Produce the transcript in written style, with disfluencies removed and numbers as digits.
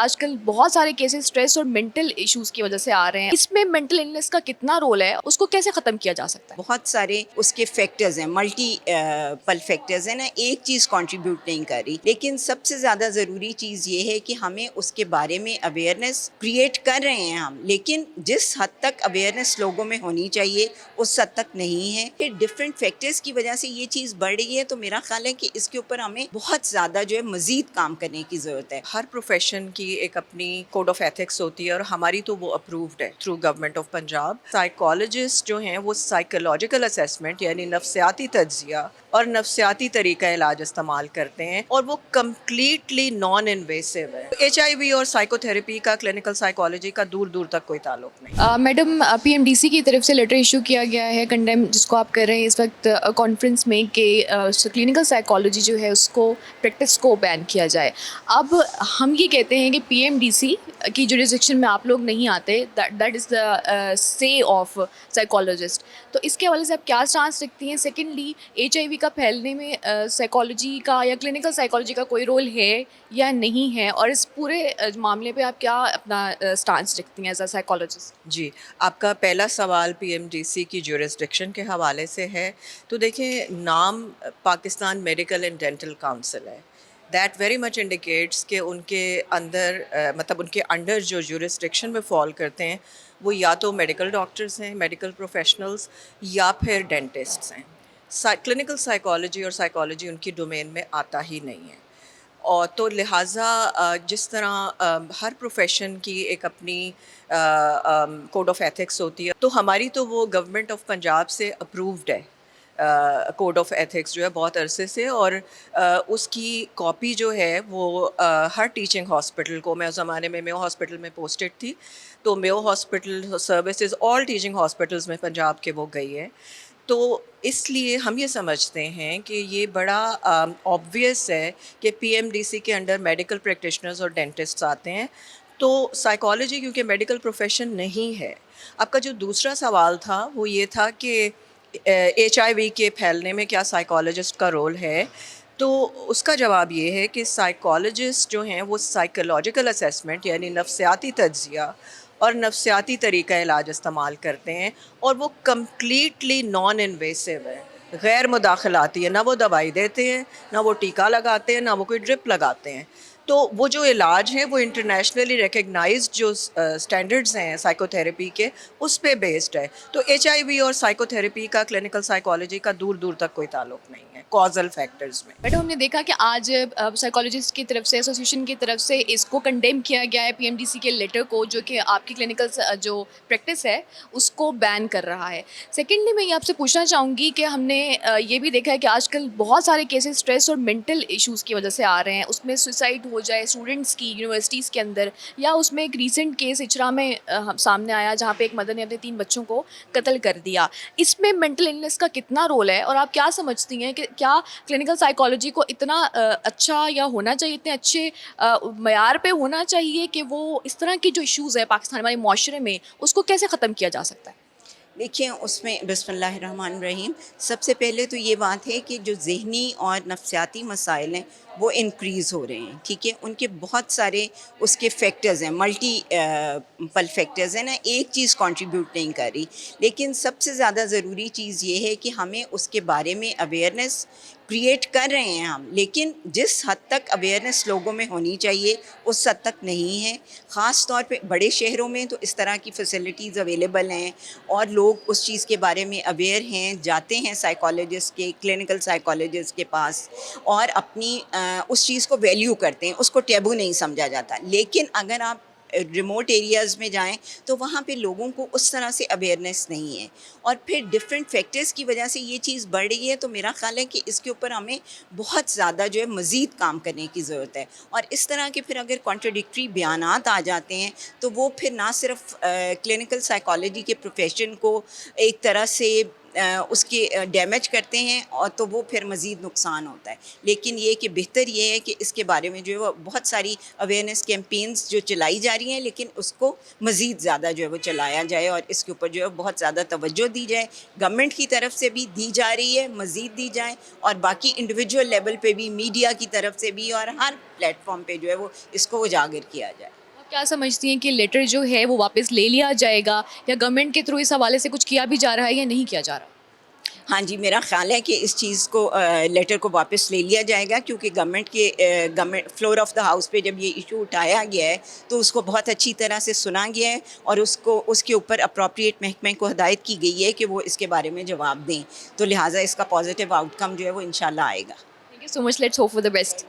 آج کل بہت سارے کیسز اسٹریس اور مینٹل ایشوز کی وجہ سے آ رہے ہیں. اس میں مینٹل النس کا کتنا رول ہے, اس کو کیسے ختم کیا جا سکتا ہے؟ بہت سارے اس کے فیکٹرز ہیں، ملٹی پل فیکٹرز ہیں نا، ایک چیز کنٹریبیوٹ نہیں کر رہی، لیکن سب سے زیادہ ضروری چیز یہ ہے کہ ہمیں اس کے بارے میں اویئرنیس کریٹ کر رہے ہیں ہم، لیکن جس حد تک اویئرنیس لوگوں میں ہونی چاہیے اس حد تک نہیں ہے. پھر ڈفرینٹ فیکٹرز کی وجہ سے یہ چیز بڑھ رہی ہے، تو میرا خیال ہے کہ اس کے اوپر ہمیں بہت زیادہ جو ہے مزید کام کرنے کی ضرورت ہے. ہر پروفیشن کی ایک اپنی کوڈ آف ایتھکس ہوتی ہے، اور ہماری تو وہ اپرووڈ ہے through government of Punjab. Psychologist جو ہیں وہ سائیکولوجیکل اسیسمنٹ یعنی نفسیاتی تجزیہ اور نفسیاتی طریقہ علاج استعمال کرتے ہیں، اور وہ کمپلیٹلی نان انویسو ہے. HIV اور سائیکو تھراپی کا کلینکل سائیکالوجی کا دور دور تک کوئی تعلق نہیں. میڈم, PMDC کی طرف سے لیٹر ایشو کیا گیا ہے کنڈیم جس کو آپ کر رہے ہیں اس وقت کانفرنس میں کہ کلینکل سائیکالوجی جو ہے اس کو پریکٹس کو بین کیا جائے. اب ہم یہ کہتے ہیں کہ PMDC کی جوریسڈکشن میں آپ لوگ نہیں آتے, دیٹ از دا سے آف سائیکالوجسٹ. تو اس کے حوالے سے آپ کیا چانس رکھتی ہیں؟ سیکنڈلی, HIV کا پھیلنے میں سائیکالوجی کا یا کلینکل سائیکالوجی کا کوئی رول ہے یا نہیں ہے, اور اس پورے معاملے پہ آپ کیا اپنا اسٹانس رکھتی ہیں ایز اے سائیکالوجسٹ؟ جی، آپ کا پہلا سوال PMDC کی جورسڈکشن کے حوالے سے ہے. تو دیکھیں, نام Pakistan medical and dental council ہے. دیٹ ویری مچ انڈیکیٹس کہ ان کے اندر مطلب ان کے انڈر جو جورسڈکشن میں فال کرتے ہیں وہ یا تو میڈیکل ڈاکٹرز ہیں، میڈیکل پروفیشنلز، یا پھر ڈینٹسٹس ہیں. کلینکل سائیکالوجی اور سائیکالوجی ان کی ڈومین میں آتا ہی نہیں ہے. اور تو لہٰذا جس طرح ہر پروفیشن کی ایک اپنی کوڈ آف ایتھکس ہوتی ہے، تو ہماری تو وہ گورنمنٹ آف پنجاب سے اپرووڈ ہے کوڈ آف ایتھکس جو ہے بہت عرصے سے. اور اس کی کاپی جو ہے وہ ہر ٹیچنگ ہاسپٹل کو، میں اس زمانے میں میو ہاسپٹل میں پوسٹڈ تھی، تو میو hospital services all teaching hospitals میں پنجاب کے وہ گئی ہے. تو اس لیے ہم یہ سمجھتے ہیں کہ یہ بڑا آبویس ہے کہ PMDC کے انڈر میڈیکل پریکٹیشنرز اور ڈینٹسٹس آتے ہیں. تو سائیکالوجی کیونکہ میڈیکل پروفیشن نہیں ہے. آپ کا جو دوسرا سوال تھا وہ یہ تھا کہ HIV کے پھیلنے میں کیا سائیکالوجسٹ کا رول ہے. تو اس کا جواب یہ ہے کہ سائیکالوجسٹ جو ہیں وہ سائیکولوجیکل اسیسمنٹ یعنی نفسیاتی تجزیہ اور نفسیاتی طریقہ علاج استعمال کرتے ہیں، اور وہ کمپلیٹلی نان انویسو ہے، غیر مداخلاتی ہے. نہ وہ دوائی دیتے ہیں، نہ وہ ٹیکا لگاتے ہیں، نہ وہ کوئی ڈرپ لگاتے ہیں. تو وہ جو علاج ہیں وہ انٹرنیشنلی ریکگنائزڈ جو اسٹینڈرڈز ہیں سائیکو تھراپی کے، اس پہ بیسڈ ہے. تو HIV اور سائیکو تھراپی کا کلینکل سائیکالوجی کا دور دور تک کوئی تعلق نہیں ہے کازل فیکٹرز میں. میڈم, ہم نے دیکھا کہ آج سائیکالوجسٹ کی طرف سے ایسوسیشن کی طرف سے اس کو کنڈیم کیا گیا ہے PMDC کے لیٹر کو, جو کہ آپ کی کلینکل جو پریکٹس ہے اس کو بین کر رہا ہے. سیکنڈلی, میں یہ آپ سے پوچھنا چاہوں گی کہ ہم نے یہ بھی دیکھا ہے کہ آج کل بہت سارے کیسز اسٹریس اور مینٹل ایشوز کی وجہ سے آ رہے ہیں. اس میں سوسائڈ ہو جائے اسٹوڈنٹس کی یونیورسٹیز کے اندر, یا اس میں ایک ریسنٹ کیس اچرا میں سامنے آیا جہاں پہ ایک مدر نے اپنے 3 بچوں کو قتل کر دیا. اس میں مینٹل النس کا کتنا رول ہے, اور آپ کیا سمجھتی ہیں کہ کیا کلینکل سائیکالوجی کو اتنا اچھا یا ہونا چاہیے, اتنے اچھے معیار پہ ہونا چاہیے کہ وہ اس طرح کی جو ایشوز ہے پاکستان ہمارے معاشرے میں اس کو کیسے ختم کیا جا سکتا ہے؟ دیکھیں, اس میں بسم اللہ الرحمن الرحیم، سب سے پہلے تو یہ بات ہے کہ جو ذہنی اور نفسیاتی مسائل ہیں وہ انکریز ہو رہے ہیں. ٹھیک ہے, ان کے بہت سارے اس کے فیکٹرز ہیں، ملٹی پل فیکٹرز ہیں نا، ایک چیز کنٹریبیوٹ نہیں کر رہی، لیکن سب سے زیادہ ضروری چیز یہ ہے کہ ہمیں اس کے بارے میں اویئرنیس کریٹ کر رہے ہیں ہم، لیکن جس حد تک اویئرنیس لوگوں میں ہونی چاہیے اس حد تک نہیں ہے. خاص طور پہ بڑے شہروں میں تو اس طرح کی فیسلٹیز اویلیبل ہیں، اور لوگ اس چیز کے بارے میں اویئر ہیں، جاتے ہیں سائیکالوجسٹ کے، کلینکل سائیکالوجسٹ کے پاس، اور اپنی اس چیز کو ویلیو کرتے ہیں، اس کو ٹیبو نہیں سمجھا جاتا. لیکن اگر آپ ریموٹ ایریاز میں جائیں تو وہاں پہ لوگوں کو اس طرح سے اویئرنیس نہیں ہے، اور پھر ڈفرینٹ فیکٹرز کی وجہ سے یہ چیز بڑھ رہی ہے. تو میرا خیال ہے کہ اس کے اوپر ہمیں بہت زیادہ جو ہے مزید کام کرنے کی ضرورت ہے. اور اس طرح کے پھر اگر کانٹراڈکٹری بیانات آ جاتے ہیں تو وہ پھر نہ صرف کلینکل سائیکالوجی کے پروفیشن کو ایک طرح سے اس کے ڈیمیج کرتے ہیں اور تو وہ پھر مزید نقصان ہوتا ہے. لیکن یہ کہ بہتر یہ ہے کہ اس کے بارے میں جو ہے وہ بہت ساری اویئرنیس کیمپینز جو چلائی جا رہی ہیں، لیکن اس کو مزید زیادہ جو ہے وہ چلایا جائے اور اس کے اوپر جو ہے بہت زیادہ توجہ دی جائے. گورنمنٹ کی طرف سے بھی دی جا رہی ہے، مزید دی جائے، اور باقی انڈیویجول لیول پہ بھی، میڈیا کی طرف سے بھی، اور ہر پلیٹ فارم پہ جو ہے وہ اس کو اجاگر کیا جائے. آپ کیا سمجھتی ہیں کہ لیٹر جو ہے وہ واپس لے لیا جائے گا، یا گورنمنٹ کے تھرو اس حوالے سے کچھ کیا بھی جا رہا ہے یا نہیں کیا جا رہا؟ ہاں جی، میرا خیال ہے کہ اس چیز کو لیٹر کو واپس لے لیا جائے گا، کیونکہ government floor of the house پہ جب یہ ایشو اٹھایا گیا ہے تو اس کو بہت اچھی طرح سے سنا گیا ہے، اور اس کے اوپر اپروپریٹ محکمے کو ہدایت کی گئی ہے کہ وہ اس کے بارے میں جواب دیں. تو لہٰذا اس کا پازیٹیو آؤٹ کم جو ہے وہ انشاءاللہ آئے گا. Thank you so much, let's hope for the best.